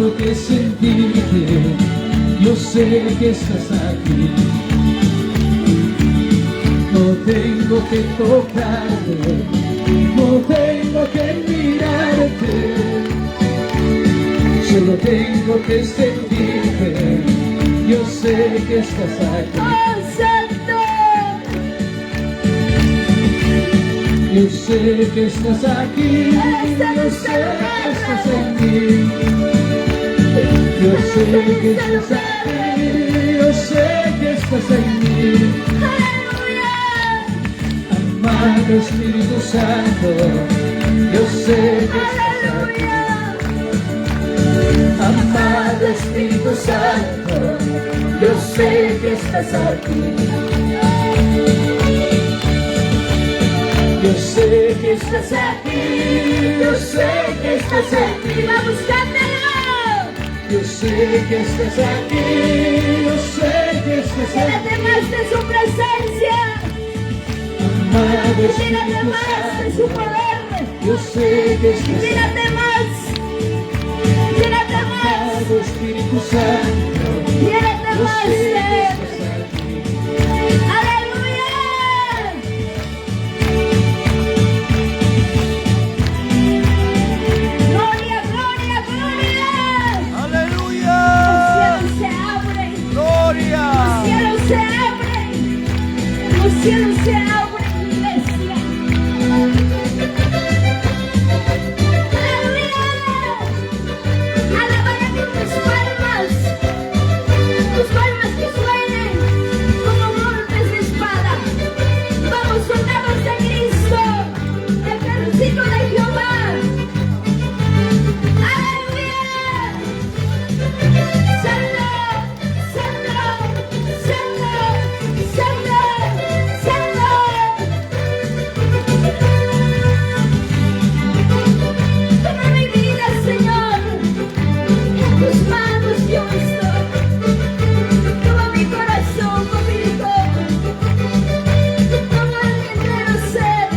tengo que sentirte, yo sé que estás aquí. No tengo que tocarte, no tengo que mirarte, solo tengo que sentirte, yo sé que estás aquí. ¡Oh, Santo! Yo sé que estás aquí, yo sé que estás aquí. Yo sé que estás aquí, yo sé que estás aquí. Amado Espíritu Santo, yo sé que estás aquí. Amado Espíritu Santo, yo sé que estás aquí. Yo sé que estás aquí, yo sé que estás aquí. ¡Vamos, cántalo! Yo sé que estás aquí, yo sé que estás Llénate aquí. más de su presencia. Amado Llénate Espíritu más de su Santo, poder. yo sé que estás aquí. Llénate más. Llénate más. Amado Espíritu Santo, Llénate yo más sé de que él. estás aquí. ¡Aleluya! ¡Gloria, gloria, gloria! ¡Aleluya! Los cielos se abren. ¡Gloria! Los cielos se abren. Los cielos se abren, iglesia. ¡Aleluya! Alabaré con tus palmas que suenen como golpes de espada. Vamos, soldados de Cristo, ejército de Jehová. ¡Aleluya! ¡Santo, santo, santo, santo, santo! Toma mi vida, Señor, en tus manos yo estoy. Toma mi corazón conmigo, toma mi entero ser.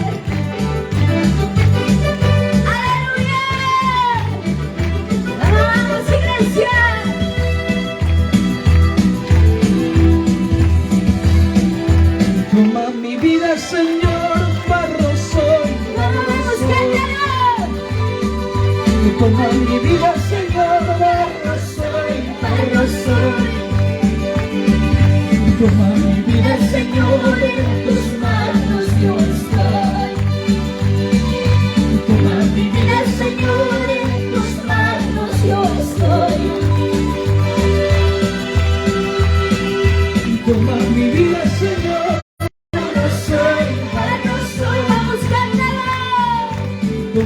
¡Aleluya! ¡Vamos, iglesia! Toma mi vida, Señor, barro soy, barro ¡Vamos, soy. cántalo! Toma mi vida, Señor, barro soy, barro soy. Toma mi vida, Señor, en tus manos yo estoy. Toma mi vida, Señor, en tus manos yo estoy. Toma mi vida, Señor.